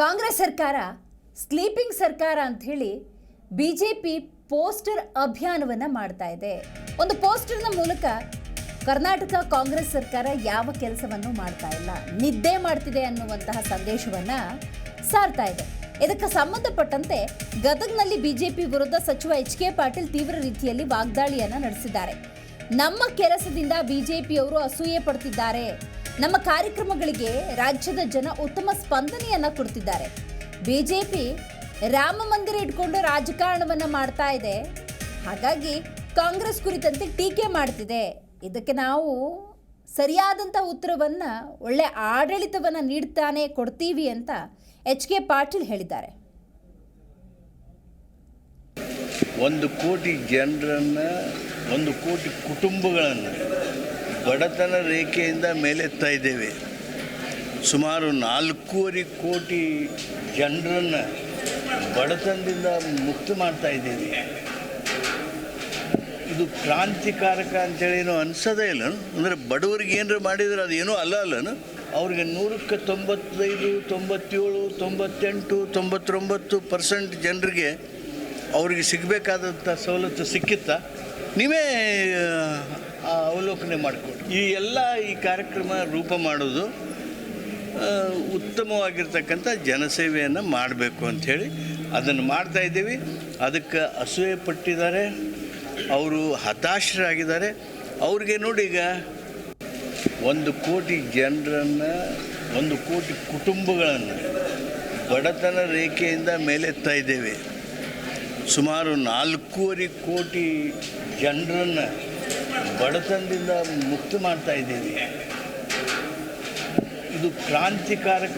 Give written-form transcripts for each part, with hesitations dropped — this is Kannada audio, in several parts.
ಕಾಂಗ್ರೆಸ್ ಸರ್ಕಾರ ಸ್ಲೀಪಿಂಗ್ ಸರ್ಕಾರ ಅಂತ ಹೇಳಿ ಬಿಜೆಪಿ ಪೋಸ್ಟರ್ ಅಭಿಯಾನವನ್ನು ಮಾಡ್ತಾ ಇದೆ. ಒಂದು ಪೋಸ್ಟರ್ನ ಮೂಲಕ ಕರ್ನಾಟಕ ಕಾಂಗ್ರೆಸ್ ಸರ್ಕಾರ ಯಾವ ಕೆಲಸವನ್ನು ಮಾಡ್ತಾ ಇಲ್ಲ, ನಿದ್ದೆ ಮಾಡ್ತಿದೆ ಅನ್ನುವಂತಹ ಸಂದೇಶವನ್ನು ಸಾರ್ತಾ ಇದೆ. ಇದಕ್ಕೆ ಸಂಬಂಧಪಟ್ಟಂತೆ ಗದಗ್ನಲ್ಲಿ ಬಿಜೆಪಿ ವಿರುದ್ಧ ಸಚಿವ ಎಚ್.ಕೆ. ಪಾಟೀಲ್ ತೀವ್ರ ರೀತಿಯಲ್ಲಿ ವಾಗ್ದಾಳಿಯನ್ನು ನಡೆಸಿದ್ದಾರೆ. ನಮ್ಮ ಕೆಲಸದಿಂದ ಬಿಜೆಪಿಯವರು ಅಸೂಯೆ ಪಡ್ತಿದ್ದಾರೆ, ನಮ್ಮ ಕಾರ್ಯಕ್ರಮಗಳಿಗೆ ರಾಜ್ಯದ ಜನ ಉತ್ತಮ ಸ್ಪಂದನೆಯನ್ನ ಕೊಡ್ತಿದ್ದಾರೆ. ಬಿಜೆಪಿ ರಾಮ ಮಂದಿರ ಇಟ್ಕೊಂಡು ರಾಜಕಾರಣವನ್ನ ಮಾಡ್ತಾ ಇದೆ, ಹಾಗಾಗಿ ಕಾಂಗ್ರೆಸ್ ಕುರಿತಂತೆ ಟೀಕೆ ಮಾಡ್ತಿದೆ. ಇದಕ್ಕೆ ನಾವು ಸರಿಯಾದಂಥ ಉತ್ತರವನ್ನ, ಒಳ್ಳೆ ಆಡಳಿತವನ್ನ ನೀಡ್ತಾನೆ ಕೊಡ್ತೀವಿ ಅಂತ ಎಚ್.ಕೆ. ಪಾಟೀಲ್ ಹೇಳಿದ್ದಾರೆ. 1 ಕೋಟಿ ಜನರನ್ನು, 1 ಕೋಟಿ ಕುಟುಂಬಗಳನ್ನು ಬಡತನ ರೇಖೆಯಿಂದ ಮೇಲೆತ್ತಾ ಇದ್ದೇವೆ. ಸುಮಾರು 4.5 ಕೋಟಿ ಜನರನ್ನು ಬಡತನದಿಂದ ಮುಕ್ತಿ ಮಾಡ್ತಾ ಇದ್ದೇವೆ. ಇದು ಕ್ರಾಂತಿಕಾರಕ ಅಂತೇಳೇನು ಅನಿಸೋದೇ ಇಲ್ಲ. ಅಂದರೆ ಬಡವರಿಗೆ ಏನಾರ ಮಾಡಿದ್ರೆ ಅದೇನೂ ಅಲ್ಲನು. ಅವ್ರಿಗೆ 100ಕ್ಕೆ 95, 97, 98, 99% ಜನರಿಗೆ ಅವ್ರಿಗೆ ಸಿಗಬೇಕಾದಂಥ ಸವಲತ್ತು ಸಿಕ್ಕಿತ್ತ ನೀವೇ ಅವಲೋಕನೆ ಮಾಡಿಕೊಡಿ. ಈ ಕಾರ್ಯಕ್ರಮ ರೂಪ ಮಾಡೋದು ಉತ್ತಮವಾಗಿರ್ತಕ್ಕಂಥ ಜನಸೇವೆಯನ್ನು ಮಾಡಬೇಕು ಅಂಥೇಳಿ ಅದನ್ನು ಮಾಡ್ತಾಯಿದ್ದೀವಿ. ಅದಕ್ಕೆ ಅಸೂಯೆ ಪಟ್ಟಿದ್ದಾರೆ, ಅವರು ಹತಾಶರಾಗಿದ್ದಾರೆ. ಅವ್ರಿಗೆ ನೋಡಿ, ಈಗ 1 ಕೋಟಿ ಜನರನ್ನು, 1 ಕೋಟಿ ಕುಟುಂಬಗಳನ್ನು ಬಡತನ ರೇಖೆಯಿಂದ ಮೇಲೆತ್ತಾ ಇದ್ದೇವೆ. ಸುಮಾರು 4.5 ಕೋಟಿ ಜನರನ್ನು ಬಡತನದಿಂದ ಮುಕ್ತಿ ಮಾಡ್ತಾ ಇದ್ದೀವಿ. ಇದು ಕ್ರಾಂತಿಕಾರಕ.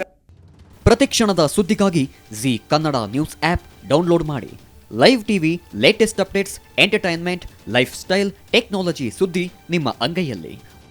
ಪ್ರತಿಕ್ಷಣದ ಸುದ್ದಿಗಾಗಿ Zee Kannada news app download ಮಾಡಿ. Live TV, latest updates, entertainment, lifestyle, technology ಸುದ್ದಿ ನಿಮ್ಮ ಅಂಗೈಯಲ್ಲಿ.